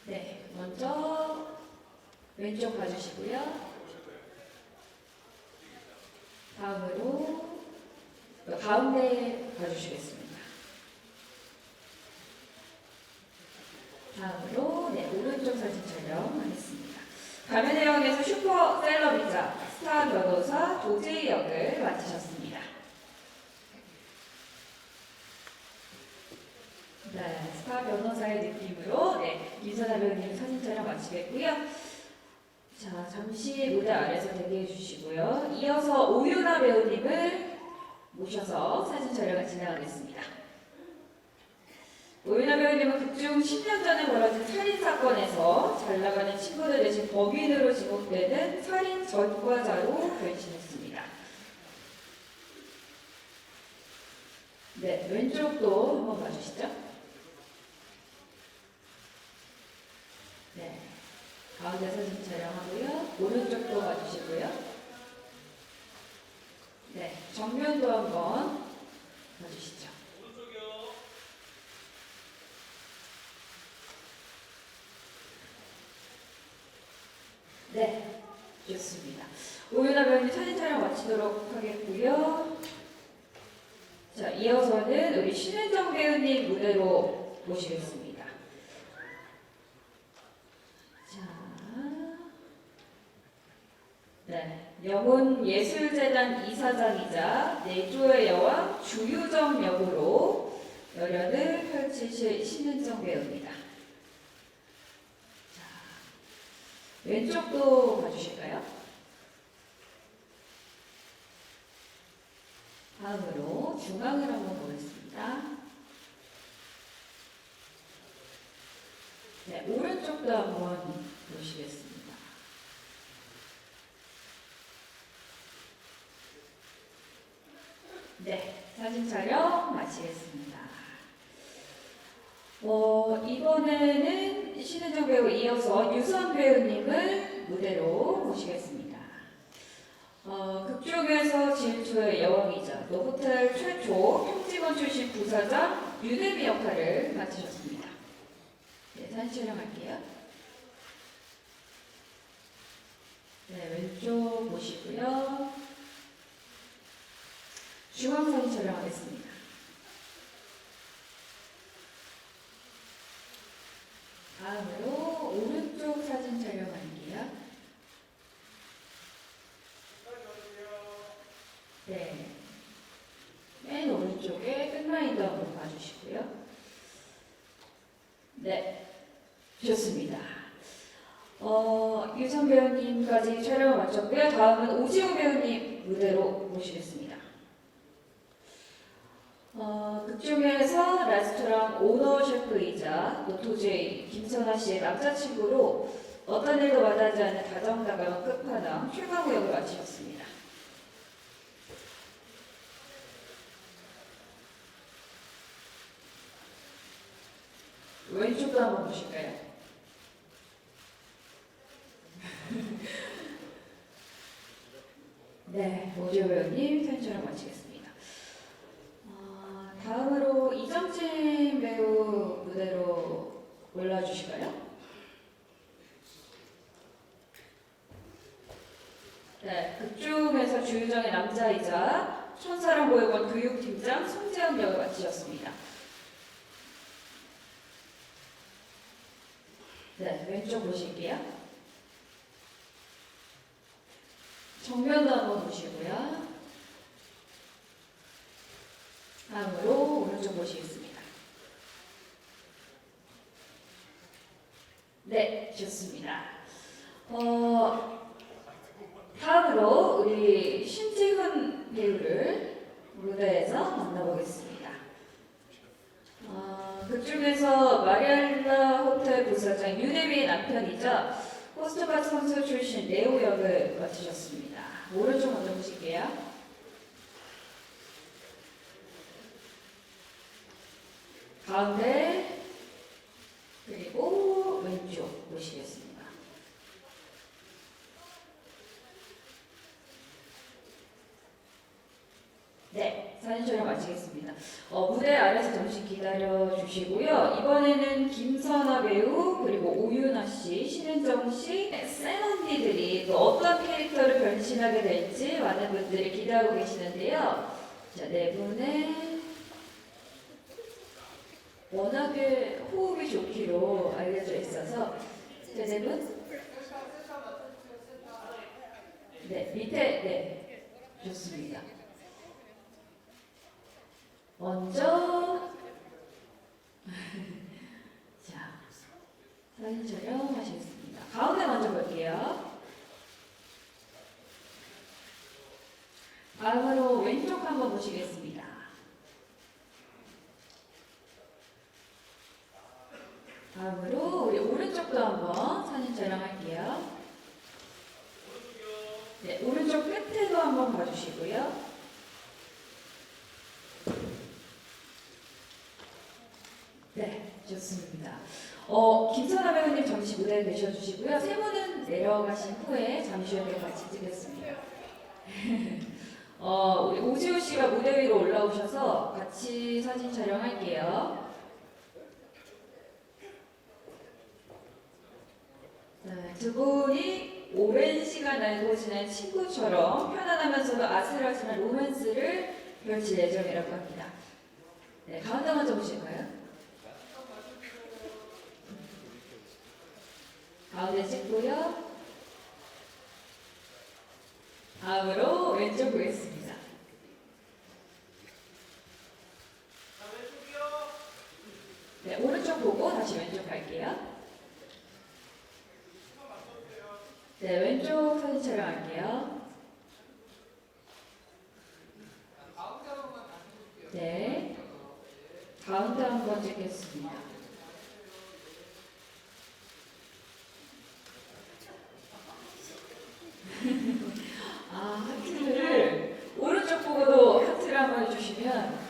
네, 먼저 왼쪽 봐주시고요. 다음으로 가운데 봐주시겠습니다. 다음으로 오른쪽 사진 촬영하겠습니다. 가면의 역에서 슈퍼셀럽이자 스타 변호사 도제이 역을 맡으셨습니다. 네, 스타 변호사의 느낌으로 김선아 배우님 사진 촬영 마치겠고요. 자, 잠시 무대 아래서 대기해 주시고요. 이어서 오유나 배우님을 모셔서 사진 촬영을 진행하겠습니다. 오유나 배우님은 극중 10년 전에 벌어진 살인사건에서 잘나가는 친구들 대신 범인으로 지목되는 살인 전과자로 변신했습니다. 네, 왼쪽도 한번 봐주시죠. 네, 가운데 사진 촬영하고요. 오른쪽도 봐주시고요. 네, 정면도 한번 봐주시죠. 네, 좋습니다. 오유나 배우님 사진 촬영 마치도록 하겠고요. 자, 이어서는 우리 신은정 배우님 무대로 모시겠습니다. 자, 네, 영훈예술재단 이사장이자 내조의 여왕 주유정 역으로 열연을 펼치실 신은정 배우입니다. 자, 왼쪽도 봐주실까요? 다음으로 중앙을 한번 보겠습니다. 네, 오른쪽도 한번 보시겠습니다. 네, 사진 촬영 마치겠습니다. 이번에는 신은정 배우 이어서 유선 배우님을 무대로 모시겠습니다. 극중에서 질투의 여왕이자 노보텔 최초 평직원 출신 부사장 유대미 역할을 맡으셨습니다. 네, 사진 촬영할게요. 네, 왼쪽 보시고요. 중앙 사진 촬영하겠습니다. 다음으로 오른쪽 사진 촬영할게요. 네, 맨 오른쪽에 끝라인도 한번 봐주시고요. 네, 좋습니다. 유선 배우님까지 촬영을 마쳤고요. 다음은 오지호 배우님 무대로 모시겠습니다. 극중에서 레스토랑 오너 셰프이자 노토제이 김선아 씨의 남자친구로 어떤 일도 마다하지 않는 다정다감한 끝판왕 최강우 역을 맡으셨습니다. 왼쪽도 한번 보실까요? 네, 오지호 배우님 사진 촬영 마치겠습니다. 다음으로 이정진 배우 무대로 올라주실까요? 네, 극중에서 주유정의 남자이자 천사랑보육원 교육팀장 송재현 역을 맡으셨습니다. 네, 왼쪽 보실게요. 정면도 한번 보시고요. 다음으로 오른쪽 보시겠습니다. 네, 좋습니다. 다음으로 우리 신지훈 배우를 무대에서 만나보겠습니다. 그중에서 마리알라 호텔 부사장 유대미의 남편이자 호스트바트 선수 출신 레오 역을 맡으셨습니다. 오른쪽 먼저 보실게요. 가운데 그리고 왼쪽 보시겠습니다. 네, 사진 촬영 마치겠습니다. 무대 아래서 잠시 기다려 주시고요. 이번에는 김선아 배우 그리고 오윤아 씨, 신은정 씨, 센 언니들이 또 어떤 캐릭터를 변신하게 될지 많은 분들이 기대하고 계시는데요. 자, 네 분의 워낙에 호흡이 좋기로 알려져 있어서 자, 네 분? 네, 밑에 네, 좋습니다. 먼저 자, 사진 촬영하시겠습니다. 가운데 먼저 볼게요. 다음으로 왼쪽 한번 보시겠습니다. 다음으로 우리 오른쪽도 한번 사진 촬영할게요. 네, 오른쪽 끝에도 한번 봐주시고요. 네, 좋습니다. 김선아 배우님 잠시 무대에 계셔주시고요. 세 분은 내려가신 후에 잠시 후에 같이 찍겠습니다. 우리 오지호 씨가 무대 위로 올라오셔서 같이 사진 촬영할게요. 네, 두 분이 오랜 시간 알고 지낸 친구처럼 편안하면서도 아슬아슬한 로맨스를 펼칠 예정이라고 합니다. 네, 가운데 먼저 보실까요? 가운데 찍고요. 다음으로 왼쪽 보겠습니다. 네, 오른쪽 보고 다시 왼쪽 갈게요. 네, 왼쪽 사진 촬영할게요. 네, 가운데 한번 찍겠습니다. 하트를 오른쪽 보고도 하트를 한번 해주시면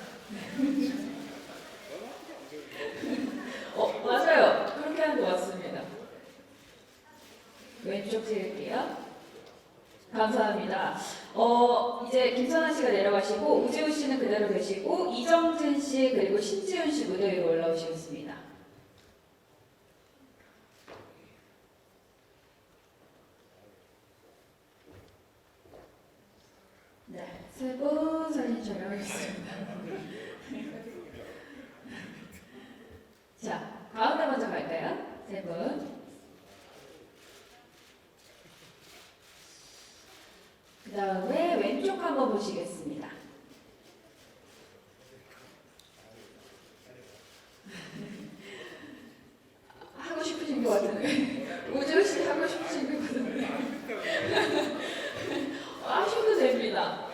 맞아요. 그렇게 하는 것 같습니다. 왼쪽 찍을게요. 감사합니다. 이제 김선아 씨가 내려가시고 우지우 씨는 그대로 계시고 이정진 씨 그리고 신지훈 씨 무대 위로 올라오시겠습니다. 네, 세 분 사진 촬영하겠습니다. 자, 가운데 먼저 갈까요? 세 분. 그 다음에 왼쪽 한번 보시겠습니다. 하고 싶으신 것 같은데. 우지우 씨 하고 싶으신 것 같은데. 하셔도 됩니다.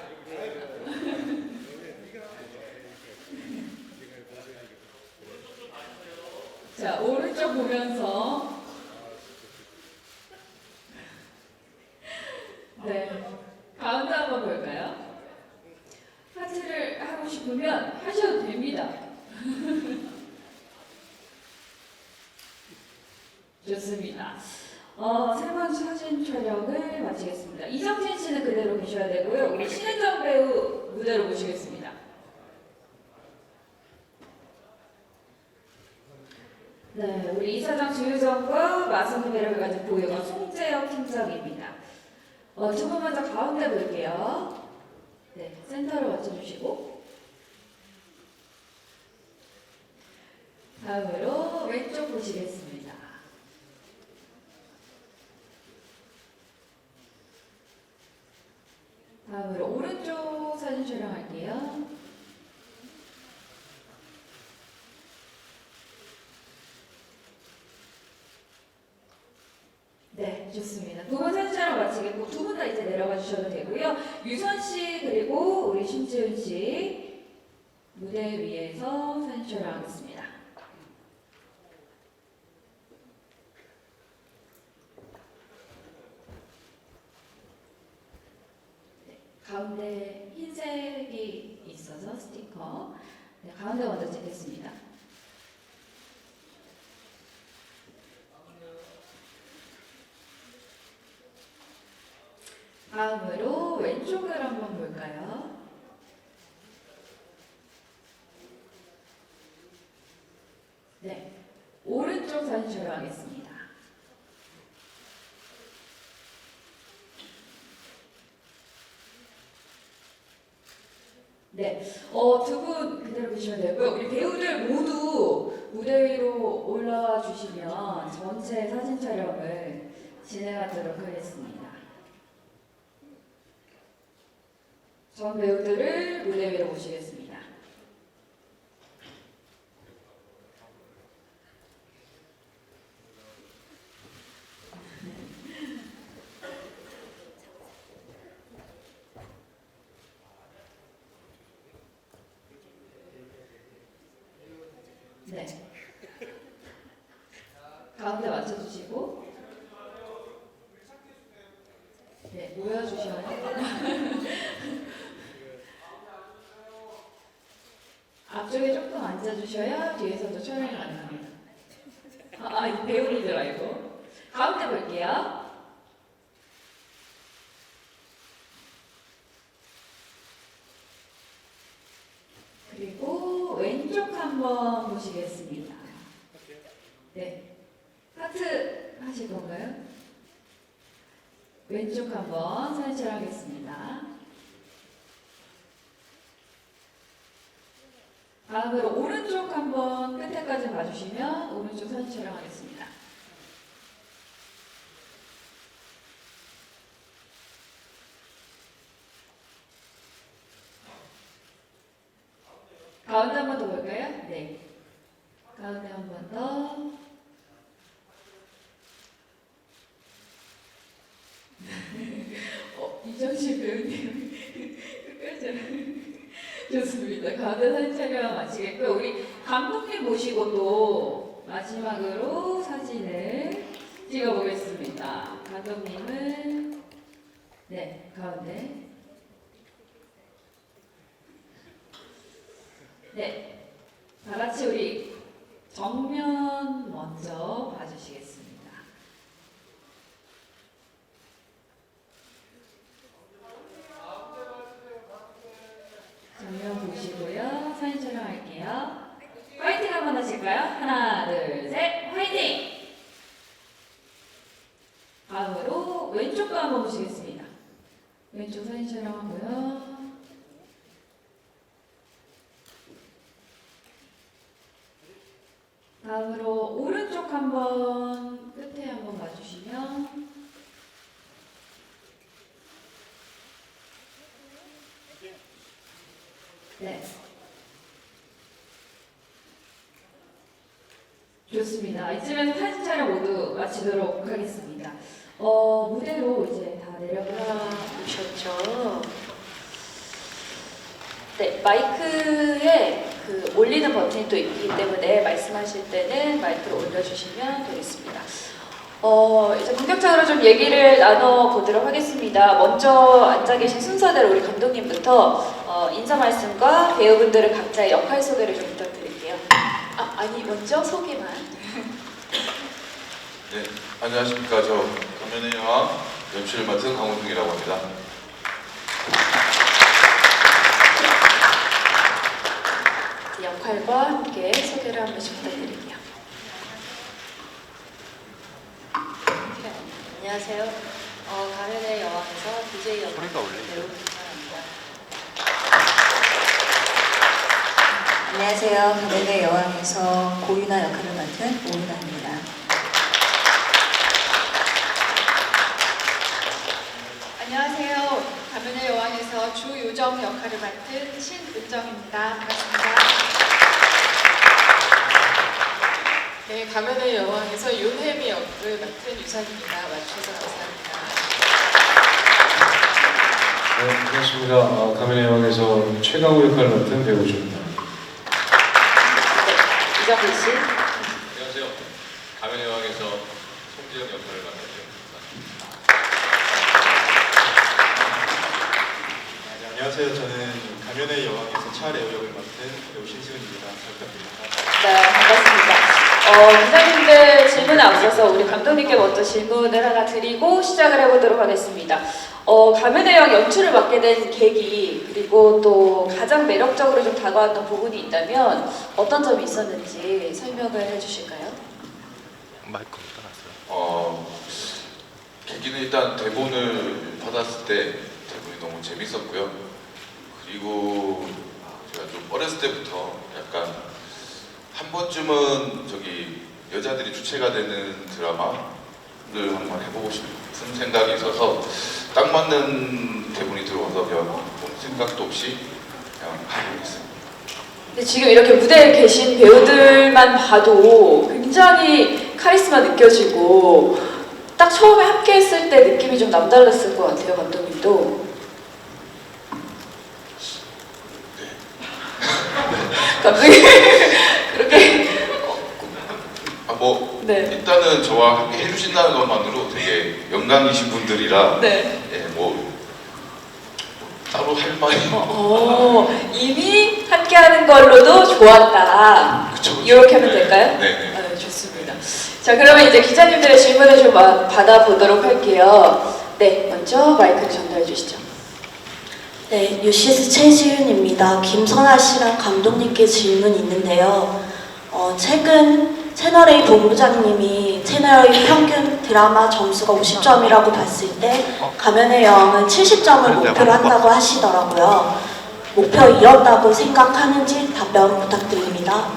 자, 오른쪽 보면서 네, 가운데 한번 볼까요? 하트를 하고 싶으면 하셔도 됩니다. 좋습니다. 세 번 사진 촬영을 마치겠습니다. 이정진 씨는 그대로 계셔야 되고요. 우리 신은정 배우 무대로 모시겠습니다. 네, 우리 이사장 주유정과 마성의 매력을 가진 보유가 송재혁 팀장입니다. 두 분 먼저 가운데 볼게요. 네, 센터로 맞춰주시고 다음으로 왼쪽 보시겠습니다. 다음으로 오른쪽 사진 촬영할게요. 네, 좋습니다. 두 분 사진 촬영 마치겠고 두 분 다 이제 내려가 주셔도 되고요. 유선 씨 그리고 우리 신지훈 씨 무대 위에서 사진 촬영하겠습니다. 네, 가운데 흰색이 있어서 스티커. 네, 가운데 먼저 찍겠습니다. 다음으로 왼쪽을 한번 볼까요? 네, 오른쪽 사진 촬영하겠습니다. 네, 두 분 그대로 계시면 되고요. 우리 배우들 모두 무대 위로 올라와 주시면 전체 사진 촬영을 진행하도록 하겠습니다. 전 배우들을 무대 위로 모시겠습니다. 네. 가운데 맞춰주시고, 네, 모여주셔야 앞쪽에 조금 앉아주셔야 뒤에서도 촬영이 가능합니다. 이 배우분들 말고. 가운데 볼게요. 그리고 왼쪽 한번 보시겠습니다. 네. 하트 하실 건가요? 왼쪽 한번 사진 촬영하겠습니다. 다음으로 오른쪽 한번 끝에까지 봐주시면 오른쪽 사진 촬영하겠습니다. 가운데 한 번 더 볼까요? 네. 가운데 한 번 더. 이정실 배우님 끝까지 좋습니다. 가운데 사진 촬영 마치겠고요. 우리 감독님 모시고 또 마지막으로 사진을 찍어보겠습니다. 감독님은 네, 가운데. 네, 다 같이 우리 정면 먼저 봐주시겠습니다. 정면 보시고요. 사진 촬영할게요. 화이팅 한번 하실까요? 하나, 둘, 셋, 화이팅! 다음으로 왼쪽도 한번 보시겠습니다. 왼쪽 사진 촬영하고요. 다음으로 오른쪽 한번 끝에 한번 봐주시면 네, 좋습니다. 이쯤에서 사진 촬영 모두 마치도록 하겠습니다. 무대로 이제 다 내려가 주셨죠. 네, 마이크에 그 올리는 버튼이 또 있기 때문에 말씀하실 때는 마이크를 올려주시면 되겠습니다. 이제 본격적으로 좀 얘기를 나눠보도록 하겠습니다. 먼저 앉아 계신 순서대로 우리 감독님부터 인사 말씀과 배우분들의 각자의 역할 소개를 좀 부탁드릴게요. 아니, 먼저 소개만. 네, 안녕하십니까. 저 가면의 여왕 연출을 맡은 강호중이라고 합니다. 역할과 함께 소개를 한 번씩 부탁드릴게요. 안녕하세요. 가면의 여왕에서 DJ 역할을 배우 김하나입니다. 안녕하세요. 가면의 여왕에서 고유나 역할을 맡은 오유나입니다. 안녕하세요. 가면의 여왕에서 주요정 역할을 맡은 신은정입니다. 반갑습니다. 네, 가면의 여왕에서 윤혜미 역을 맡은 유산입니다. 와주셔서 감사합니다. 네, 반갑습니다. 가면의 여왕에서 최강우 역할을 맡은 배우 조입니다. 이정희 씨. 안녕하세요. 가면의 여왕에서 송지영 역할을 맡은 배우입니다. 안녕하세요. 저는 가면의 여왕에서 차레오 역을 맡은 배우 신승은입니다. 잘 부탁드립니다. 네, 반갑습니다. 기자님들 질문에 앞서서 우리 감독님께 먼저 질문을 하나 드리고 시작을 해보도록 하겠습니다. 가면의 여왕 연출을 맡게 된 계기, 그리고 또 가장 매력적으로 좀 다가왔던 부분이 있다면 어떤 점이 있었는지 설명을 해주실까요? 마이크 떠났어요. 계기는 일단 대본을 받았을 때 대본이 너무 재밌었고요. 그리고 제가 좀 어렸을 때부터 약간 한 번쯤은 저기 여자들이 주체가 되는 드라마를 한번 해보고 싶은 생각이 있어서 딱 맞는 대본이 들어와서 그냥 좀 생각도 없이 그냥 하고 있습니다. 근데 지금 이렇게 무대에 계신 배우들만 봐도 굉장히 카리스마 느껴지고 딱 처음에 함께 했을 때 느낌이 좀 남달랐을 것 같아요, 감독님도. 감독님 그렇게 네. 일단은 저와 함께 해주신다는 것만으로 되게 영광이신 분들이라 네. 따로 할 말이 이미 함께하는 걸로도 좋았다. 그쵸. 이렇게 하면 될까요? 네. 좋습니다. 자, 그러면 이제 기자님들의 질문을 좀 받아보도록 할게요. 네, 먼저 마이크를 전달해 주시죠. 네, 뉴시스 최지윤입니다. 김선아 씨랑 감독님께 질문이 있는데요. 최근 채널A 본부장님이 채널A 평균 드라마 점수가 50점이라고 봤을 때 가면의 여왕은 70점을 목표로 한다고 하시더라고요. 목표 이뤘다고 생각하는지 답변 부탁드립니다.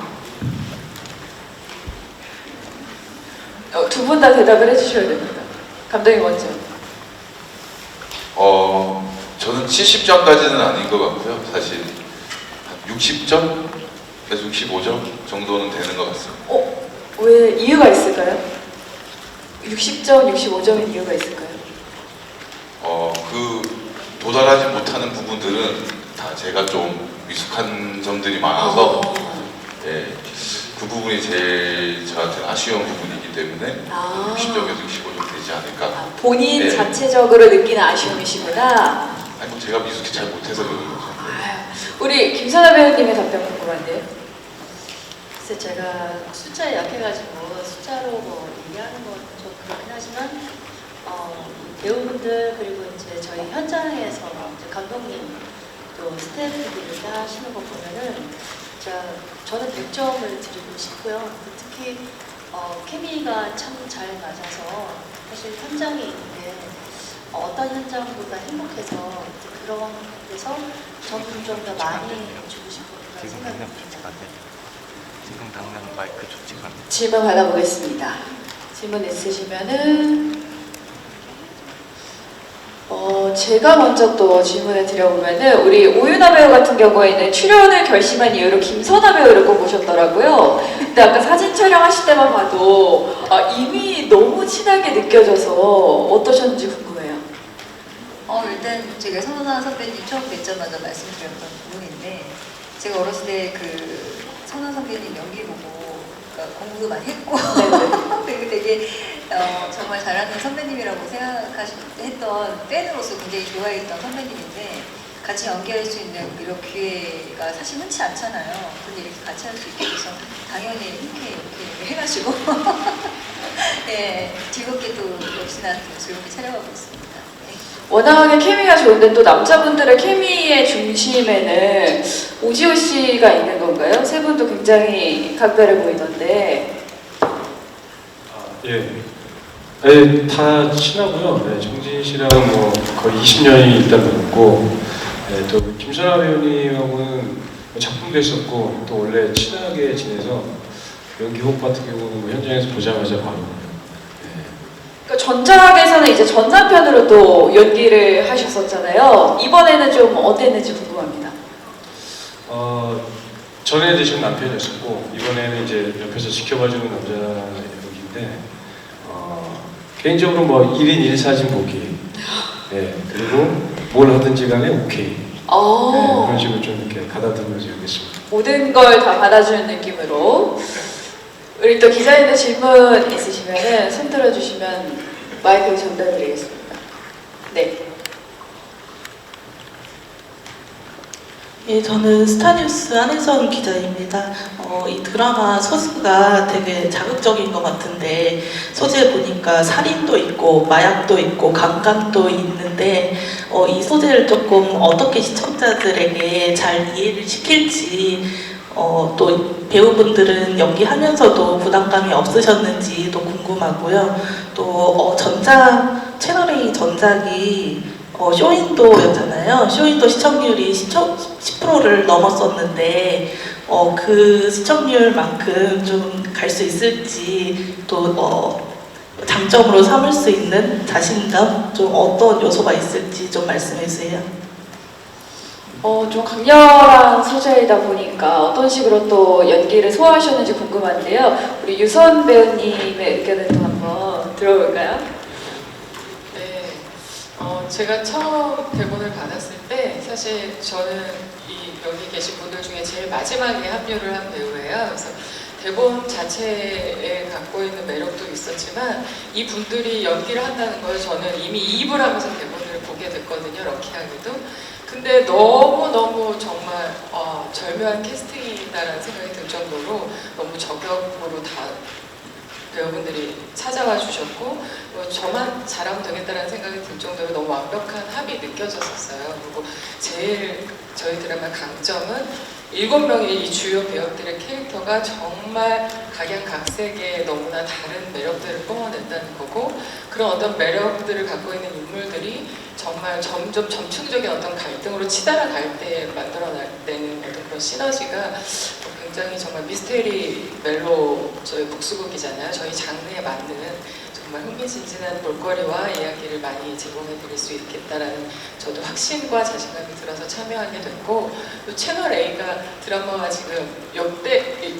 두 분 다 대답을 해주셔야 됩니다. 감독님 먼저. 저는 70점까지는 아닌 것 같고요. 사실 한 60점에서 65점 정도는 되는 것 같습니다. 왜 이유가 있을까요? 60점, 65점인 이유가 있을까요? 도달하지 못하는 부분들은 다 제가 좀 미숙한 점들이 많아서 그 부분이 제일 저한테는 아쉬운 부분이기 때문에 60점에서 65점 되지 않을까. 본인 자체적으로 느끼는 아쉬움이시구나. 아니 제가 미숙해 잘 못해서 그런 거죠. 우리 김선아 배우님의 답변 궁금한데요. 글쎄 제가 숫자에 약해가지고 숫자로 뭐 얘기하는 건 좀 그렇긴 하지만 배우분들 그리고 이제 저희 현장에서 이제 감독님 또 스태프분들이 하시는 거 보면은 저는 100점을 드리고 싶고요. 특히 케미가 참 잘 맞아서 사실 현장에 있는데 어떤 현장보다 행복해서 그런 데서 저는 좀 더 많이 주고 싶은 그런 생각이 듭니다. 지금 당장 마이크 좋지가 않아요. 질문 받아보겠습니다. 질문 있으시면은 제가 먼저 또 질문을 드려보면은 우리 오윤아 배우 같은 경우에는 출연을 결심한 이유로 김선아 배우를 꼭 모셨더라고요. 근데 아까 사진 촬영하실 때만 봐도 이미 너무 친하게 느껴져서 어떠셨는지 궁금해요. 일단 제가 선호나 선배님 처음 뵙자마자 말씀드렸던 부분인데 제가 어렸을 때 그 선호 선배님 연기 보고 그러니까 공부도 많이 했고 그리고 되게 정말 잘하는 선배님이라고 했던 팬으로서 굉장히 좋아했던 선배님인데 같이 연기할 수 있는 이런 기회가 사실 흔치 않잖아요. 근데 이렇게 같이 할 수 있게 돼서 당연히 이렇게 해가지고 즐겁게 또 역시나 또 즐겁게 촬영하고 있습니다. 워낙에 케미가 좋은데 또 남자분들의 케미의 중심에는 오지호 씨가 있는 건가요? 세 분도 굉장히 각별해 보이던데. 다 친하고요. 정진 씨랑은 뭐 거의 20년이 일단 넘었고, 또 김선아 배우님하고는 작품도 했었고, 또 원래 친하게 지내서 연기 호흡 같은 경우는 뭐 현장에서 보자마자 바로. 전작에서는 이제 전 남편으로 또 연기를 하셨었잖아요. 이번에는 좀 어땠는지 궁금합니다. 전에 되신 남편이었었고 이번에는 이제 옆에서 지켜봐주는 남자 역인데 개인적으로 뭐 1인 1사진 보기 그리고 뭘 하든지 간에 오케이 그런 식으로 좀 이렇게 가다듬어서 여겠습니다. 모든 걸 다 받아주는 느낌으로. 우리 또 기자님들 질문 있으시면 손 들어주시면 마이크 전달드리겠습니다. 네. 예, 저는 스타뉴스 한혜선 기자입니다. 이 드라마 소스가 되게 자극적인 것 같은데 소재 보니까 살인도 있고 마약도 있고 강간도 있는데 이 소재를 조금 어떻게 시청자들에게 잘 이해를 시킬지 또 배우분들은 연기하면서도 부담감이 없으셨는지도 궁금하고요. 또 채널A 전작이 쇼윈도였잖아요. 쇼윈도 시청률이 10%를 넘었었는데 그 시청률만큼 좀 갈 수 있을지 또 장점으로 삼을 수 있는 자신감 좀 어떤 요소가 있을지 좀 말씀해 주세요. 좀 강렬한 소재이다 보니까 어떤 식으로 또 연기를 소화하셨는지 궁금한데요. 우리 유선 배우님의 의견을 또 한번 들어볼까요? 네, 제가 처음 대본을 받았을 때 사실 저는 여기 계신 분들 중에 제일 마지막에 합류를 한 배우예요. 그래서 대본 자체에 갖고 있는 매력도 있었지만 이 분들이 연기를 한다는 걸 저는 이미 이입을 하면서 대본을 보게 됐거든요. 럭키하게도. 근데 너무너무 정말 절묘한 캐스팅이다라는 생각이 들 정도로 너무 저격으로 다 배우분들이 찾아와 주셨고 저만 잘하면 되겠다라는 생각이 들 정도로 너무 완벽한 합이 느껴졌었어요. 그리고 제일 저희 드라마 강점은 7명의 이 주요 배우들의 캐릭터가 정말 각양각색의 너무나 다른 매력들을 뿜어낸다는 거고 그런 어떤 매력들을 갖고 있는 인물들이 정말 점점 점층적인 어떤 갈등으로 치달아갈 때 만들어내는 어떤 그런 시너지가 굉장히 정말 미스테리 멜로 저희 복수극이잖아요. 저희 장르에 맞는 정말 흥미진진한 볼거리와 이야기를 많이 제공해 드릴 수 있겠다라는 저도 확신과 자신감이 들어서 참여하게 됐고 또 채널A가 드라마가 지금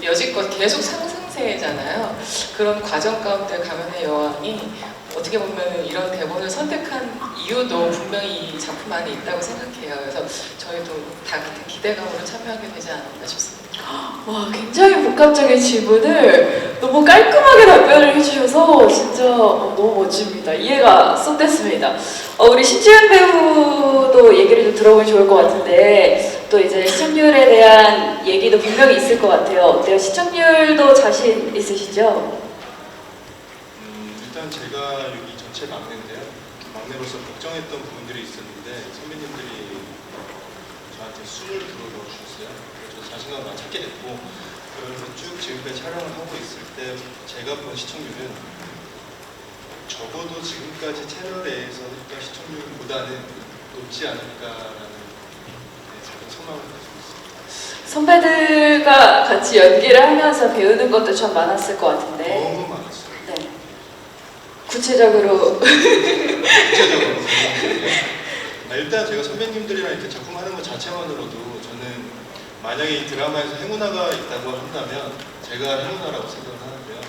여지껏 계속 상승세잖아요. 그런 과정 가운데 가면의 여왕이 어떻게 보면 이런 대본을 선택한 이유도 분명히 이 작품 안에 있다고 생각해요. 그래서 저희도 다 같은 기대감으로 참여하게 되지 않았나 싶습니다. 와, 굉장히 복합적인 질문을 너무 깔끔하게 답변을 해주셔서 진짜 너무 멋집니다. 이해가 쏙 됐습니다. 우리 신지은 배우도 얘기를 좀 들어보면 좋을 것 같은데 또 이제 시청률에 대한 얘기도 분명히 있을 것 같아요. 어때요? 시청률도 자신 있으시죠? 일단 제가 여기 전체 막내인데요. 막내로서 걱정했던 부분들이 있었는데 선배님들이 저한테 숨을 불어넣어 주셨어요. 그래서 자신감을 많이 찾게 됐고 그래서 쭉 지금까지 촬영을 하고 있을 때 제가 본 시청률은 적어도 지금까지 채널A에서 했던 시청률보다는 높지 않을까라는 작은 소망을 가지고 있습니다. 선배들과 같이 연기를 하면서 배우는 것도 참 많았을 것 같은데 너무 많았어요. 네. 구체적으로 일단 제가 선배님들이랑 이렇게 작품하는 것 자체만으로도 저는 만약에 이 드라마에서 행운아가 있다고 한다면 제가 행운아라고 생각을 하는데요.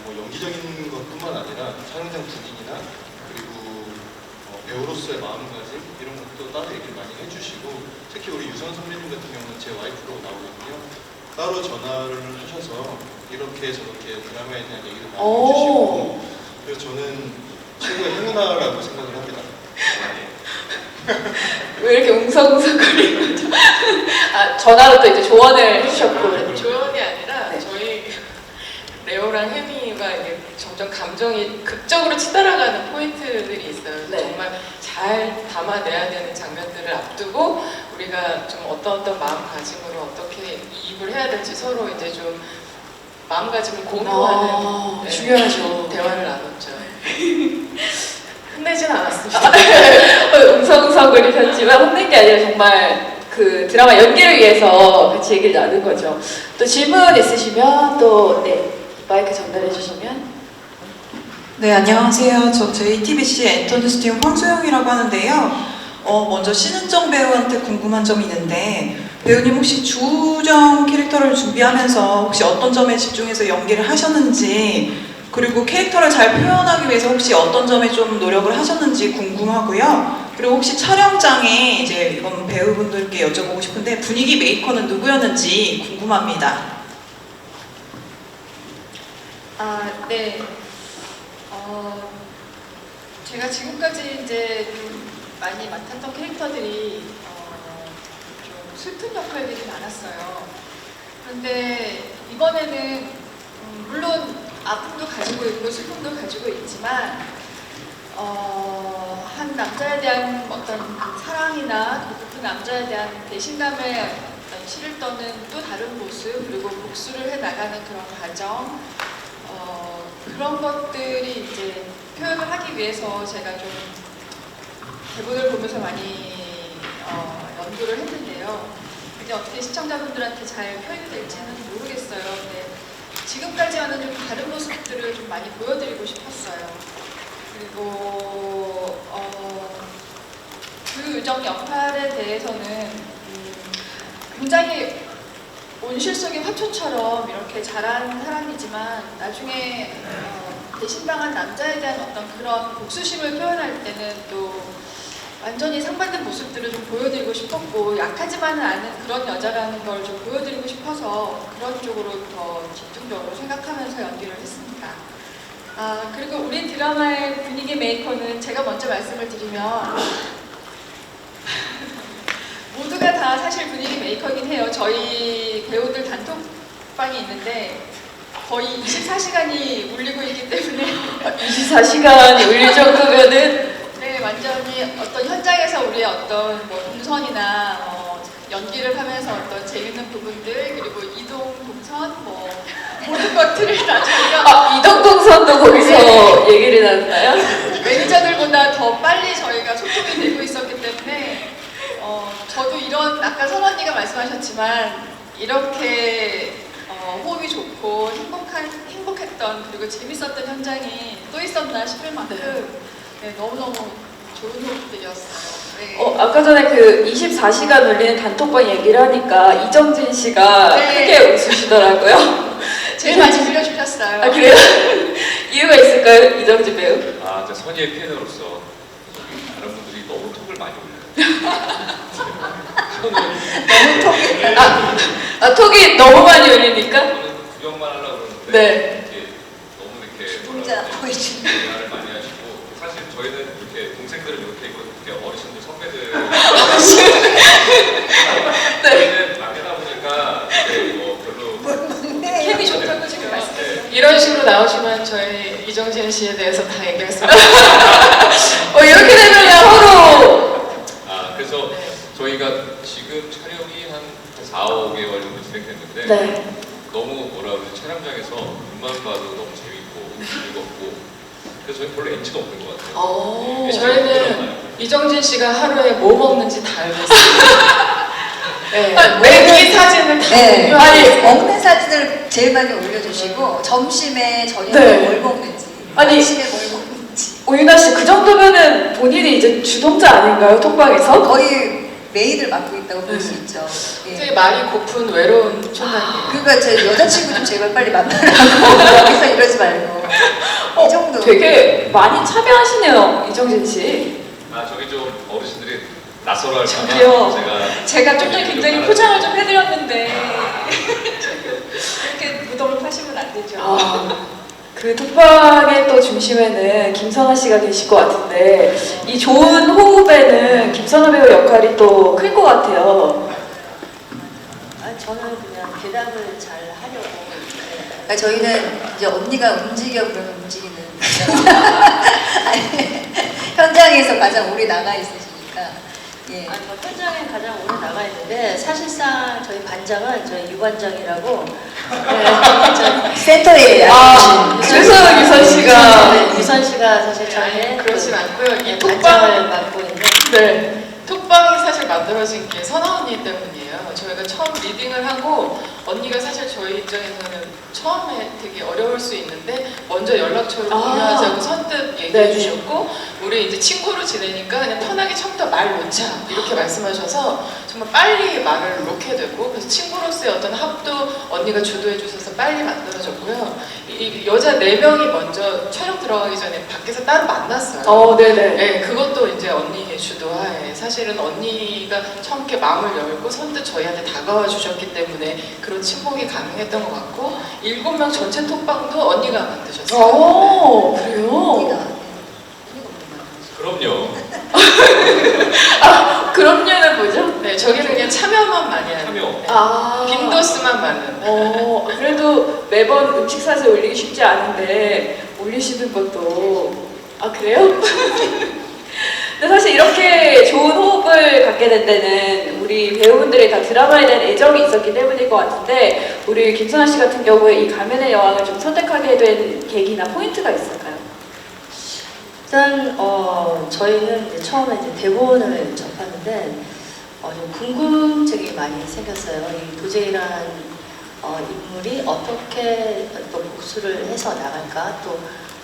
뭐 연기적인 것뿐만 아니라 촬영장 분위기나 그리고 배우로서의 마음가짐 이런 것도 따로 얘기를 많이 해주시고 특히 우리 유선 선배님 같은 경우는 제 와이프로 나오거든요. 따로 전화를 하셔서 이렇게 저렇게 드라마에 대한 얘기를 많이 해주시고 그래서 저는 최고의 행운아라고 생각을 합니다. 왜 이렇게 웅성웅성거리는 거죠? 전화로 또 이제 조언을 해주셨고 조언이 아니라 저희 레오랑 혜미가 이게 점점 감정이 극적으로 치달아가는 포인트들이 있어요. 네. 정말 잘 담아내야 되는 장면들을 앞두고 우리가 좀 어떤 마음가짐으로 어떻게 이입을 해야 될지 서로 이제 좀 마음가짐을 공유하는 중요하죠. 대화를 나눴죠. 혼내진 않았습니다. 웅성웅성거리셨지만 혼낸 게 아니라 정말 그 드라마 연기를 위해서 같이 얘기를 나눈 거죠. 또 질문 있으시면 또 마이크 전달해 주시면. 네, 안녕하세요. 저 JTBC 엔터뉴스팀 황소영이라고 하는데요. 먼저 신은정 배우한테 궁금한 점이 있는데 배우님 혹시 주정 캐릭터를 준비하면서 혹시 어떤 점에 집중해서 연기를 하셨는지 그리고 캐릭터를 잘 표현하기 위해서 혹시 어떤 점에 좀 노력을 하셨는지 궁금하고요. 그리고 혹시 촬영장에 이제 이건 배우분들께 여쭤보고 싶은데 분위기 메이커는 누구였는지 궁금합니다. 네. 제가 지금까지 이제 좀 많이 맡았던 캐릭터들이 슬픈 역할들이 많았어요. 그런데 이번에는 물론 아픔도 가지고 있고 슬픔도 가지고 있지만 한 남자에 대한 어떤 사랑이나 그 남자에 대한 배신감의 어떤 치를 떠는 또 다른 모습, 그리고 복수를 해 나가는 그런 과정, 그런 것들이 이제 표현을 하기 위해서 제가 좀 대본을 보면서 많이 연구를 했는데요. 이제 어떻게 시청자분들한테 잘 표현이 될지는 모르겠어요. 근데 지금까지와는 좀 다른 모습들을 좀 많이 보여드리고 싶었어요. 그리고 그 유정 역할에 대해서는 굉장히 온실 속의 화초처럼 이렇게 자란 사람이지만 나중에 배신당한 남자에 대한 어떤 그런 복수심을 표현할 때는 또 완전히 상반된 모습들을 좀 보여드리고 싶었고, 약하지만은 않은 그런 여자라는 걸 좀 보여드리고 싶어서 그런 쪽으로 더 집중적으로 생각하면서 연기를 했습니다. 그리고 우리 드라마의 분위기 메이커는 제가 먼저 말씀을 드리면 모두가 다 사실 분위기 메이커이긴 해요. 저희 배우들 단톡방이 있는데 거의 24시간이 울리고 있기 때문에 24시간이 울릴 정도면은 네, 완전히 어떤 현장에서 우리의 어떤 뭐 동선이나 연기를 하면서 어떤 재밌는 부분들, 그리고 이동 동선, 뭐 모든 것들을 다 저희가 이동 동선도 거기서 얘기를 나누나요? 매니저들보다 더 빨리 저희가 소통이 되고 있었기 때문에 저도 이런 아까 선 언니가 말씀하셨지만 이렇게 호흡이 좋고 행복했던, 그리고 재밌었던 현장이 또 있었나 싶을 만큼 네, 너무너무 좋은 호흡들이었어요. 네. 아까 전에 그 24시간 울리는 단톡방 얘기를 하니까 이정진 씨가 네. 크게 웃으시더라고요. 제일 많이 들려주셨어요. 아, 그래요? 이유가 있을까요, 이정진 배우? 제 선의의 팬으로서 다른 분들이 너무 톡을 많이 올려요. 너무 톡이 톡이 너무 많이 울리니까? 저는 구경만 하려고 그러는데 네. 이게 너무 이렇게 혼자 보이지. 대화를 많이 하시고, 사실 저희는 이렇게 동생들을 이렇게 있고 이렇게 어르신들 선배들 저희는 막내다 보니까 뭐 별로 캠이 좋다고 지금 말씀하셨어요. 이런 식으로 나오시면 저희 이정진 씨에 대해서 다 얘기했습니다. 이렇게 되면 서로 그래서 저희가 지금 촬영이 한 4, 5개월 정도 진행됐는데 네. 너무 촬영장에서 눈만 봐도 너무 재밌고 즐겁고, 그래서 저희 별로 NG도 없는 것 같아요. 저희는 이정진 씨가 하루에 뭐 먹는지 다 알고 있어요. 네, 매기 사진을 다 네. 공유하고 먹는 사진을 제일 많이 올려주시고, 점심에 저녁에 네. 뭘 먹는지, 아니, 아침에 뭘 먹는지. 오윤아 씨, 그 정도면은 본인이 이제 주동자 아닌가요, 톡방에서? 거의 메인을 맡고 있다고 볼 수 있죠. 예. 되게 말이 고픈 외로운 촌장님. 그러니까 제 여자친구 좀 제발 빨리 만나라고 여기서 이러지 말고. 이 정도. 되게 많이 참여하시네요, 이정진 씨. 저기 좀 어르신들이 낯설어 할까봐 저기요. 제가 좀 더 굉장히 포장을 좀 해드렸는데 이렇게 무덤을 파시면 안 되죠. 그 톡방의 또 중심에는 김선아 씨가 계실 것 같은데 이 좋은 호흡에는 김선아 배우 역할이 또 클 것 같아요. 저는 그냥 대답을 잘 하려고. 그러니까 저희는 이제 언니가 움직여 그러면 움직이는 아니, 현장에서 가장 오래 나가 있으시니까. 예. 저 현장에 가장 오래 나가 있는데 사실상 저희 반장은 저희 유반장이라고 센터에 그래서 유선 씨가 유선 씨가 사실 저희 그렇진 않고요. 이 반장을 톡방 맡고 있는. 네. 톡방이 사실 만들어진 게 선아 언니 때문이에요. 저희가 처음 리딩을 하고 언니가 사실 저희 입장에서는 처음에 되게 어려울 수 있는데 먼저 연락처를 공유하자고 선뜻 얘기해 주셨고, 우리 이제 친구로 지내니까 그냥 편하게 처음부터 말 놓자 이렇게 말씀하셔서 정말 빨리 말을 놓게 되고, 그래서 친구로서의 어떤 합도 언니가 주도해 주셔서 빨리 만들어졌고요. 이 여자 4명이 먼저 촬영 들어가기 전에 밖에서 따로 만났어요. 네네. 네, 그것도 이제 언니의 주도하에 사실은 언니가 처음 이렇게 마음을 열고 선뜻 저희한테 다가와 주셨기 때문에 그런 친목이 가능했던 것 같고, 7명 전체 톡방도 언니가 만드셨어요. 그래요? 그럼요. 그럼요는 뭐죠? 네, 저기는 그냥 참여만 많이 하는. 참여. 네. 아. 빈도수만 많은. 그래도 매번 음식 사진 올리기 쉽지 않은데 올리시는 것도 그래요? 근데 사실 이렇게 좋은 호흡을 갖게 된 데는 우리 배우분들이 다 드라마에 대한 애정이 있었기 때문일 것 같은데 우리 김선아 씨 같은 경우에 이 가면의 여왕을 좀 선택하게 된 계기나 포인트가 있을까요? 일단 저희는 이제 처음에 이제 대본을 접하는데 좀 궁금증이 많이 생겼어요. 이 도제이란 인물이 어떻게 또 복수를 해서 나갈까, 또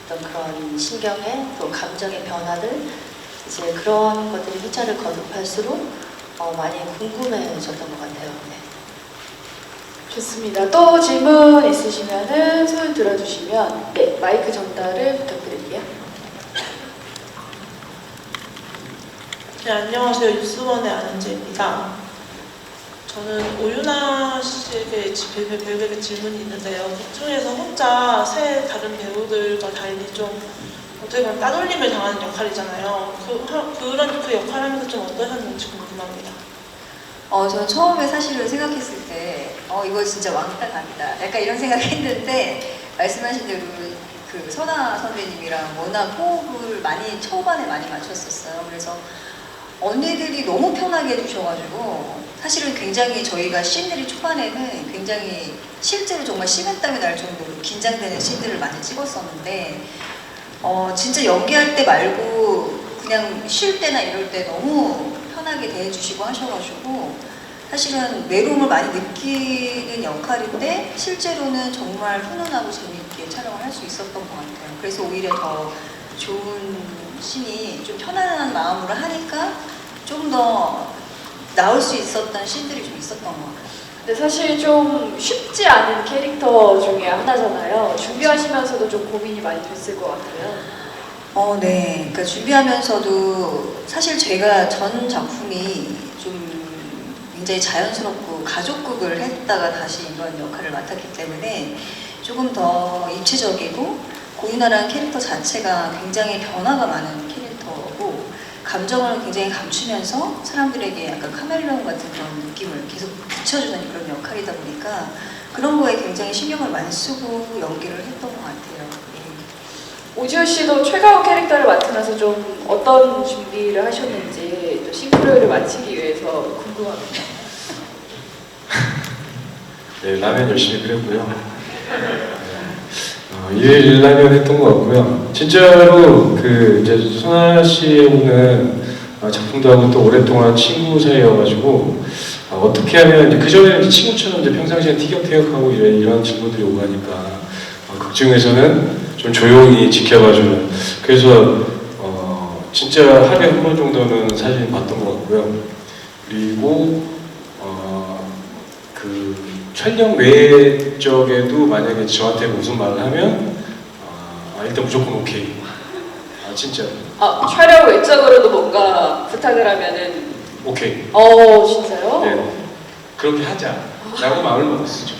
어떤 그런 신경의 또 감정의 변화들, 이제 그런 것들이 회차를 거듭할수록 많이 궁금해졌던 것 같아요. 네. 좋습니다. 또 질문 있으시면은 손 들어주시면 네, 마이크 전달을 부탁드릴게요. 네, 안녕하세요. 뉴스원의 안은지입니다. 저는 오유나 씨에게 배우에게 질문이 있는데요. 그 중에서 혼자 세 다른 배우들과 달리 좀 어떻게 보면 따돌림을 당하는 역할이잖아요. 그런 역할 하면서 좀 어떠셨는지 궁금합니다. 저는 처음에 사실은 생각했을 때 이거 진짜 왕따 각이다. 약간 이런 생각했는데 말씀하신 대로 그 선아 선배님이랑 워낙 호흡을 초반에 많이 맞췄었어요. 그래서 언니들이 너무 편하게 해주셔가지고 사실은 굉장히 저희가 씬들이 초반에는 굉장히 실제로 정말 식은땀이 날 정도로 긴장되는 씬들을 많이 찍었었는데 진짜 연기할 때 말고 그냥 쉴 때나 이럴 때 너무 편하게 대해주시고 하셔가지고 사실은 외로움을 많이 느끼는 역할인데 실제로는 정말 훈훈하고 재미있게 촬영을 할 수 있었던 것 같아요. 그래서 오히려 더 좋은 씬이 좀 편안한 마음으로 하니까 좀 더 나올 수 있었던 씬들이 좀 있었던 것 같아요. 근데 사실 좀 쉽지 않은 캐릭터 중에 하나잖아요. 준비하시면서도 좀 고민이 많이 됐을 것 같아요. 네. 그러니까 준비하면서도 사실 제가 전 작품이 좀 굉장히 자연스럽고 가족극을 했다가 다시 이런 역할을 맡았기 때문에 조금 더 입체적이고 고유나라는 캐릭터 자체가 굉장히 변화가 많은 캐릭터고 감정을 굉장히 감추면서 사람들에게 약간 카멜레온 같은 그런 느낌을 계속 비춰주는 그런 역할이다 보니까 그런 거에 굉장히 신경을 많이 쓰고 연기를 했던 것 같아요. 오지호 씨도 최가온 캐릭터를 맡으면서 좀 어떤 준비를 하셨는지 또 싱크로율을 맞추기 위해서 궁금합니다. 네, 라면 열심히 끓였고요. 일라면 했던 것 같고요. 진짜로 그 이제 선아 씨하고는 작품도 하고 또 오랫동안 친구 사이여가지고 어떻게 하면 이제 그 전에는 친구처럼 이제 평상시에 티격태격하고 이런 친구들이 오가니까 극중에서는 좀 조용히 지켜봐주는. 그래서 진짜 하루에 한 번 정도는 사진 봤던 것 같고요. 그리고 그 촬영 외적에도 만약에 저한테 무슨 말을 하면 일단 무조건 오케이. 진짜. 촬영 외적으로도 뭔가 부탁을 하면은 오케이. 진짜요? 네. 그렇게 하자. 라고 마음을 먹었죠.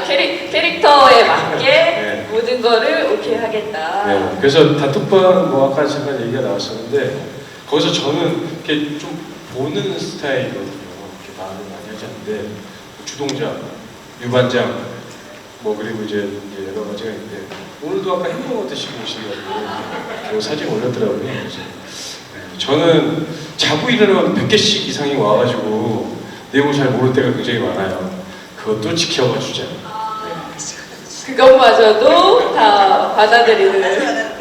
캐릭터에 맞게 네. 모든 거를 오케이 하겠다. 네. 그래서 단톡방 아까 잠깐 얘기가 나왔었는데 거기서 저는 이렇게 좀 보는 스타일이거든요. 이렇게 말을 많이 하지 않는데 주동자, 유반장, 그리고 이제 여러 가지가 있는데 오늘도 아까 햄버거 드시고 오시더라고요. 사진 올렸더라고요. 그래서 저는 자고 일어나면 100개씩 이상이 와가지고 내용을 잘 모를 때가 굉장히 많아요. 그것도 지켜봐 주자. 그것마저도 다 받아들이는.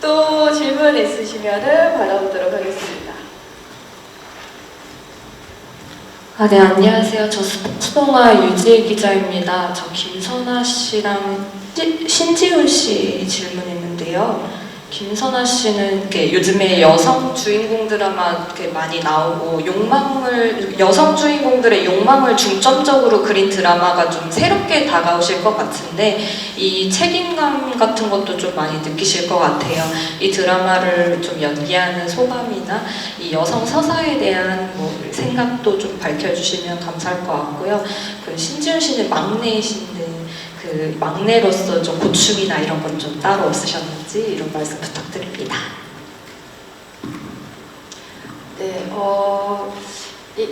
또 질문 있으시면은 받아보도록 하겠습니다. 네, 안녕하세요. 저 스포츠동아 유지혜 기자입니다. 저 김선아 씨랑 신지훈 씨 질문 있는데요. 김선아 씨는 이렇게 요즘에 여성 주인공 드라마 이렇게 많이 나오고 여성 주인공들의 욕망을 중점적으로 그린 드라마가 좀 새롭게 다가오실 것 같은데 이 책임감 같은 것도 좀 많이 느끼실 것 같아요. 이 드라마를 좀 연기하는 소감이나 이 여성 서사에 대한 생각도 좀 밝혀주시면 감사할 것 같고요. 그 신지훈 씨는 막내이신데 그 막내로서 좀 고충이나 이런 건 좀 따로 없으셨는지 이런 말씀 부탁드립니다. 네,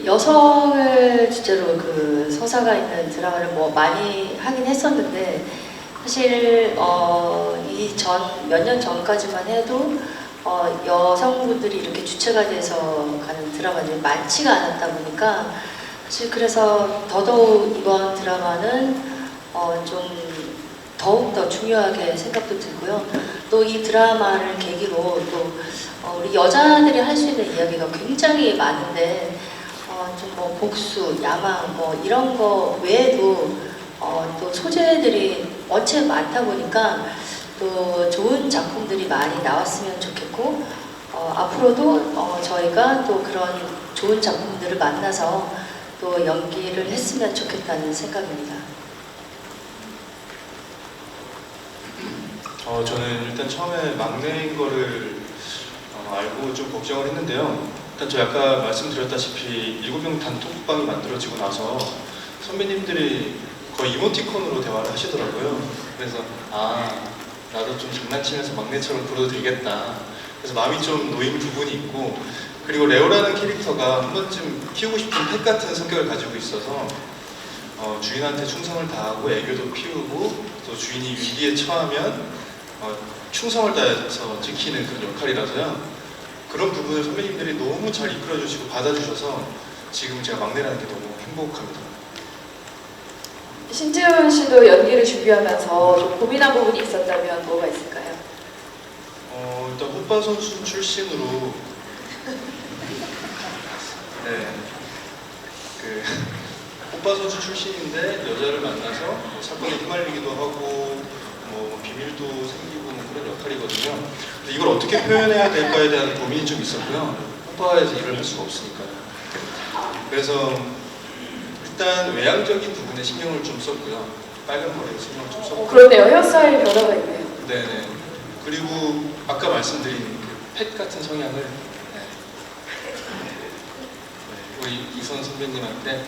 여성을 주제로 그 서사가 있는 드라마를 뭐 많이 하긴 했었는데 사실 몇 년 전까지만 해도 여성분들이 이렇게 주체가 돼서 가는 드라마들이 많지가 않았다 보니까 사실 그래서 더더욱 이번 드라마는 좀 더욱더 중요하게 생각도 들고요. 또 이 드라마를 계기로 또 우리 여자들이 할 수 있는 이야기가 굉장히 많은데 좀 뭐 복수, 야망 뭐 이런 거 외에도 또 소재들이 원체 많다 보니까 또 좋은 작품들이 많이 나왔으면 좋겠고 앞으로도 저희가 또 그런 좋은 작품들을 만나서 또 연기를 했으면 좋겠다는 생각입니다. 저는 일단 처음에 막내인 거를 알고 좀 걱정을 했는데요. 일단 저 아까 말씀드렸다시피 7명 단톡방이 만들어지고 나서 선배님들이 거의 이모티콘으로 대화를 하시더라고요. 그래서 나도 좀 장난치면서 막내처럼 굴어도 되겠다. 그래서 마음이 좀 놓인 부분이 있고, 그리고 레오라는 캐릭터가 한 번쯤 키우고 싶은 펫 같은 성격을 가지고 있어서 주인한테 충성을 다하고 애교도 피우고 또 주인이 위기에 처하면 충성을 다해서 지키는 그런 역할이라서요. 그런 부분을 선배님들이 너무 잘 이끌어주시고 받아주셔서 지금 제가 막내라는 게 너무 행복합니다. 신지훈 씨도 연기를 준비하면서 좀 고민한 부분이 있었다면 뭐가 있을까요? 일단 호빠 선수 출신으로 호빠 선수 출신인데 여자를 만나서 뭐 사건에 휘말리기도 하고 뭐 비밀도 생기고 뭐 그런 역할이거든요. 근데 이걸 어떻게 표현해야 될까에 대한 고민이 좀 있었고요. 호빠에서 일을 할 수가 없으니까요. 그래서 일단 외향적인 부분에 신경을 좀 썼고요. 빨간 머리에 신경을 좀 썼고. 그러네요. 헤어스타일 변화가 있네요. 네네. 그리고 아까 말씀드린 그 펫 같은 성향을 우리 이선 선배님한테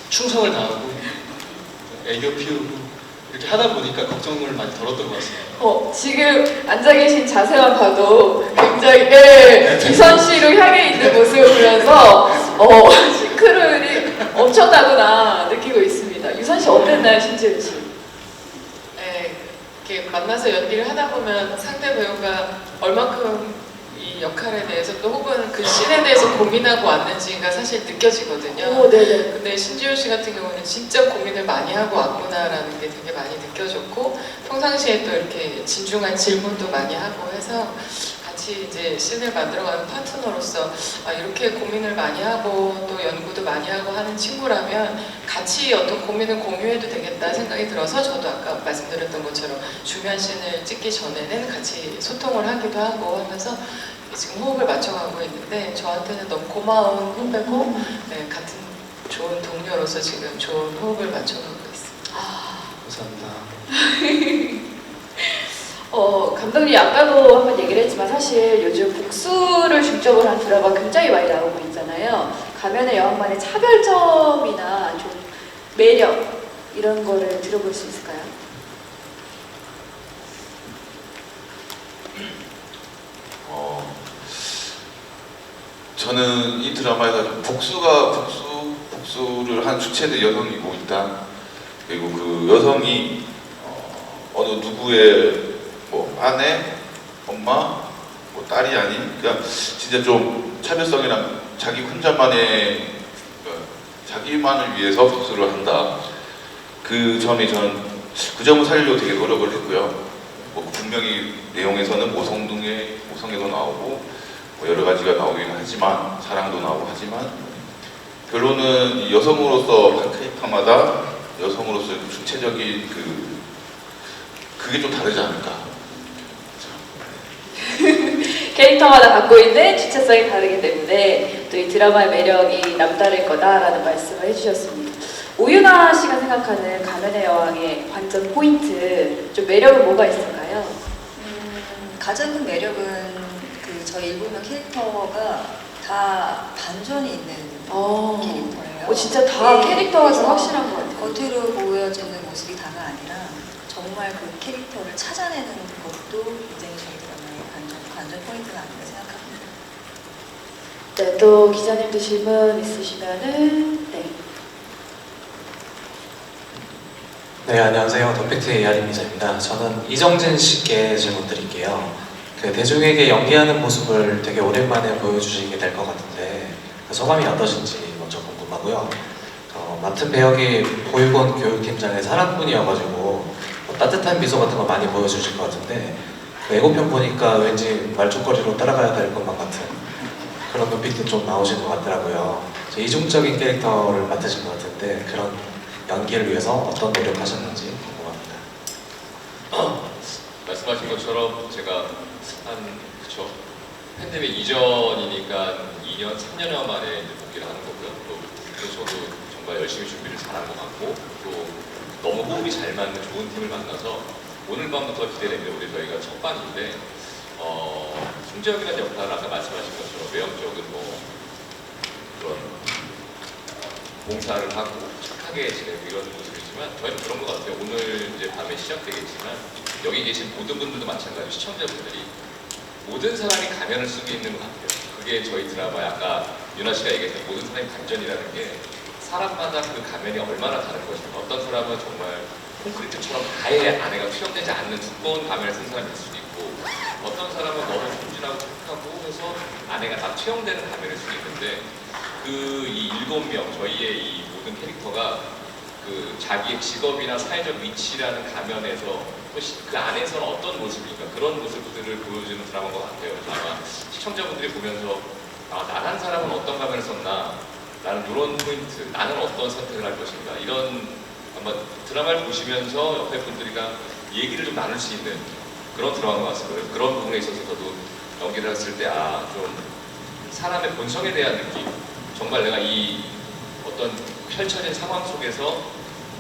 충성을 다하고 애교 피우고 이렇게 하다 보니까 걱정을 많이 덜었던 것 같습니다. 지금 앉아 계신 자세만 봐도 굉장히 이선 씨를 향해 있는 모습을 보면서 싱크로율이 엄청나구나 느끼고 있습니다. 유선 씨 어땠나요, 신지훈 씨? 네, 이렇게 만나서 연기를 하다 보면 상대 배우가 얼마큼 이 역할에 대해서 또 혹은 그 씬에 대해서 고민하고 왔는지가 사실 느껴지거든요. 네네. 근데 신지훈 씨 같은 경우는 진짜 고민을 많이 하고 왔구나라는 게 되게 많이 느껴졌고, 평상시에 또 이렇게 진중한 질문도 많이 하고 해서 같이 이제 씬을 만들어가는 파트너로서 이렇게 고민을 많이 하고 또 연구도 많이 하고 하는 친구라면 같이 어떤 고민을 공유해도 되겠다 생각이 들어서 저도 아까 말씀드렸던 것처럼 중요한 씬을 찍기 전에는 같이 소통을 하기도 하고 하면서 지금 호흡을 맞춰가고 있는데 저한테는 너무 고마운 후배고 같은 좋은 동료로서 지금 좋은 호흡을 맞춰가고 있습니다. 감사합니다. 감독님 아까도 한번 얘기를 했지만 사실 요즘 복수를 중점으로 한 드라마가 굉장히 많이 나오고 있잖아요. 가면의 여왕만의 차별점이나 좀 매력 이런 거를 들어볼 수 있을까요? 저는 이 드라마에서 복수를 한 주체는 여성이고 일단 그리고 그 여성이 어느 누구의 뭐 아내, 엄마, 뭐 딸이 아닌 그러니까 진짜 좀 차별성이랑 자기 혼자만의 자기만을 위해서 복수를 한다. 그 점이 저는 그 점을 살리려고 되게 노력을 했고요. 뭐 분명히 내용에서는 모성애도 나오고 뭐 여러 가지가 나오긴 하지만 사랑도 나오고 하지만 결론은 이 여성으로서 한 캐릭터마다 여성으로서의 주체적인 그게 좀 다르지 않을까. 캐릭터마다 갖고 있는 주체성이 다르기 때문에 또 이 드라마의 매력이 남다를 거다라는 말씀을 해주셨습니다. 오윤아 씨가 생각하는 가면의 여왕의 관전 포인트, 좀 매력은 뭐가 있을까요? 가장 큰 매력은 저희 7명 캐릭터가 다 반전이 있는 캐릭터예요. 진짜 다 캐릭터가 좀 확실한 것 같아요. 겉으로 보여지는 모습이 다가 아니라 정말 그 캐릭터를 찾아내는 것도 굉장히 저희 드라마의 관전 포인트가 아닌가 생각합니다. 네, 또 기자님도 질문 있으시면은 네. 네, 안녕하세요. 더팩트의 이하림 기자입니다. 저는 이정진 씨께 질문 드릴게요. 그 대중에게 연기하는 모습을 되게 오랜만에 보여주시게 될 것 같은데 그 소감이 어떠신지 먼저 궁금하고요. 맡은 배역이 보육원 교육팀장의 사랑꾼이어가지고 따뜻한 미소 같은 거 많이 보여주실 것 같은데 그 예고편 보니까 왠지 말죽거리로 따라가야 될 것만 같은 그런 눈빛도 좀 나오시는 것 같더라고요. 이중적인 캐릭터를 맡으신 것 같은데 그런 연기를 위해서 어떤 노력하셨는지 궁금합니다. 말씀하신 것처럼 제가 그쵸 팬데믹 이전이니까 2년, 3년여 만에 이제 복귀를 하는 거고요. 또 저도 정말 열심히 준비를 잘한 것 같고 또 너무 호흡이 잘 맞는 좋은 팀을 만나서 오늘 밤부터 기대됩니다. 우리 저희가 첫 방인데 송재혁이라는 역할을 아까 말씀하신 것처럼 외형적인 뭐 그런 봉사를 하고 착하게 지내고 이런 모습이지만 저희는 그런 것 같아요. 오늘 이제 밤에 시작되겠지만 여기 계신 모든 분들도 마찬가지로 시청자분들이 모든 사람이 가면을 쓰고 있는 것 같아요. 그게 저희 드라마에 아까 윤아 씨가 얘기했던 모든 사람이 반전이라는 게 사람마다 그 가면이 얼마나 다른 것인가. 어떤 사람은 정말 콘크리트처럼 아예 안에가 투영되지 않는 두꺼운 가면을 쓴 사람이 있을 수도 있고 어떤 사람은 너무 순진하고 착하고 해서 안에가 다 투영되는 가면을 수도 있는데 이 7명 저희의 이 모든 캐릭터가 그 자기의 직업이나 사회적 위치라는 가면에서 또 그 안에서는 어떤 모습인가 그런 모습들을 보여주는 드라마인 것 같아요. 아마 시청자분들이 보면서 나란 사람은 어떤 가면을 썼나 나는 이런 포인트 나는 어떤 선택을 할 것인가 이런 아마 드라마를 보시면서 옆에 분들이랑 얘기를 좀 나눌 수 있는 그런 드라마인 것 같습니다. 그런 부분에 있어서 저도 연기를 했을 때 좀 사람의 본성에 대한 느낌 정말 내가 이 어떤 펼쳐진 상황 속에서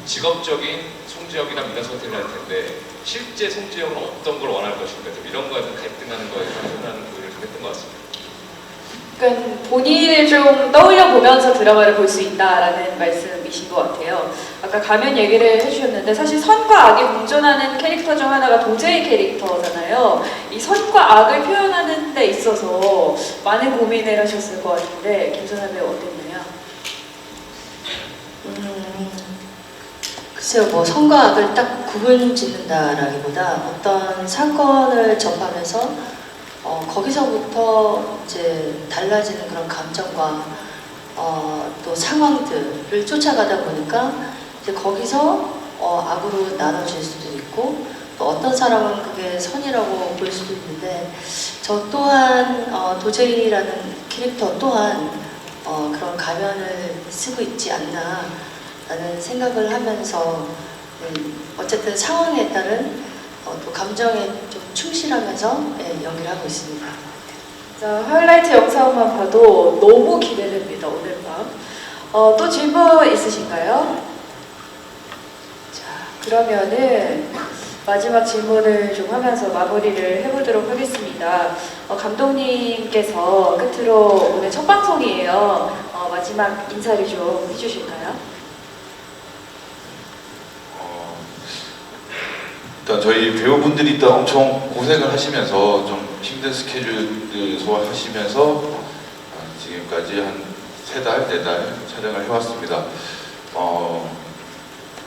직업적인 송재혁이나 미나 선택을 할 텐데 실제 송재혁은 어떤 걸 원할 것인가 좀 이런 거에서 갈등하는 거에 표현하는 부분을 좀 했던 것 같습니다. 그러니까 본인을 좀 떠올려 보면서 드라마를 볼 수 있다라는 말씀이신 것 같아요. 아까 가면 얘기를 해주셨는데 사실 선과 악이 공존하는 캐릭터 중 하나가 도제의 캐릭터잖아요. 이 선과 악을 표현하는 데 있어서 많은 고민을 하셨을 것 같은데 김선아 배우 어땠나요? 글쎄요, 뭐 선과 악을 딱 구분 짓는다라기보다 어떤 사건을 접하면서 거기서부터 이제 달라지는 그런 감정과 또 상황들을 쫓아가다 보니까 이제 거기서 악으로 나눠질 수도 있고 또 어떤 사람은 그게 선이라고 볼 수도 있는데 저 또한 도제이라는 캐릭터 또한 그런 가면을 쓰고 있지 않나 라는 생각을 하면서 어쨌든 상황에 따른 또 감정에 좀 충실하면서 연기를 하고 있습니다. 자, 하이라이트 영상만 봐도 너무 기대됩니다. 오늘 밤. 또 질문 있으신가요? 자, 그러면은 마지막 질문을 좀 하면서 마무리를 해보도록 하겠습니다. 감독님께서 끝으로 오늘 첫 방송이에요. 마지막 인사를 좀 해주실까요? 일단 저희 배우분들이 일단 엄청 고생을 하시면서 좀 힘든 스케줄을 소화하시면서 지금까지 한 3달, 4달 촬영을 해왔습니다.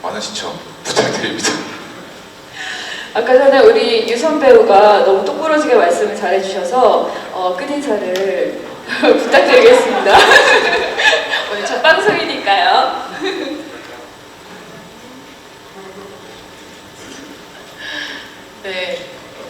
많은 시청 부탁드립니다. 아까 전에 우리 유선 배우가 너무 똑부러지게 말씀을 잘해주셔서 끝인사를 부탁드리겠습니다. 오늘 첫 방송이니까요. 네,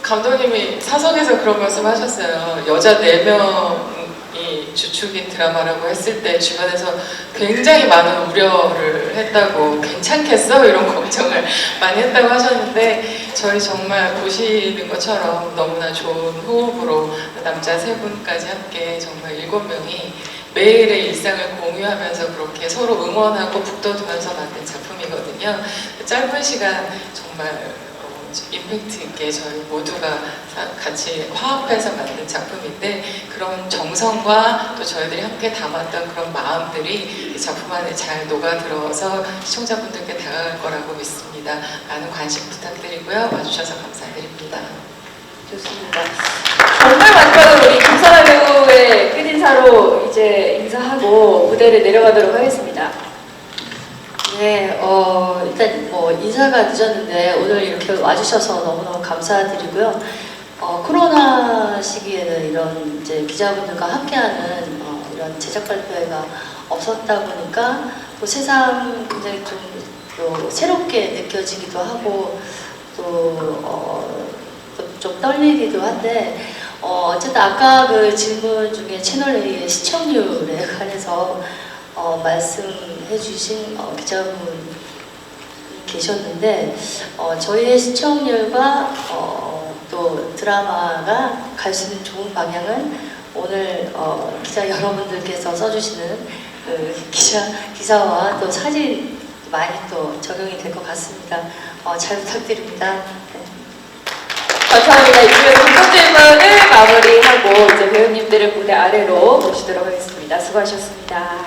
감독님이 사석에서 그런 말씀 하셨어요. 여자 4명이 주축인 드라마라고 했을 때 주변에서 굉장히 많은 우려를 했다고 괜찮겠어? 이런 걱정을 많이 했다고 하셨는데 저희 정말 보시는 것처럼 너무나 좋은 호흡으로 남자 3분까지 함께 정말 7명이 매일의 일상을 공유하면서 그렇게 서로 응원하고 북돋우면서 만든 작품이거든요. 짧은 시간 정말 임팩트 있게 저희 모두가 같이 화합해서 만든 작품인데 그런 정성과 또 저희들이 함께 담았던 그런 마음들이 이 작품 안에 잘 녹아들어서 시청자분들께 다가갈 거라고 믿습니다. 많은 관심 부탁드리고요. 와주셔서 감사드립니다. 좋습니다. 정말 마지막으로 우리 김선아 배우의 끝인사로 이제 인사하고 무대를 내려가도록 하겠습니다. 네, 일단 뭐 인사가 늦었는데 오늘 이렇게 와주셔서 너무너무 감사드리고요. 코로나 시기에는 이런 이제 기자분들과 함께하는 이런 제작 발표회가 없었다 보니까 또 세상 굉장히 또 새롭게 느껴지기도 하고 또 좀 떨리기도 한데 어쨌든 아까 그 질문 중에 채널A의 시청률에 관해서 말씀해주신 기자분이 계셨는데 저희의 시청률과 또 드라마가 갈 수 있는 좋은 방향을 오늘 기자 여러분들께서 써주시는 그 기사와 또 사진 많이 또 적용이 될 것 같습니다. 잘 부탁드립니다. 네. 감사합니다. 이쯤에서 공통 질문을 마무리하고 이제 배우님들을 무대 아래로 모시도록 하겠습니다. 수고하셨습니다.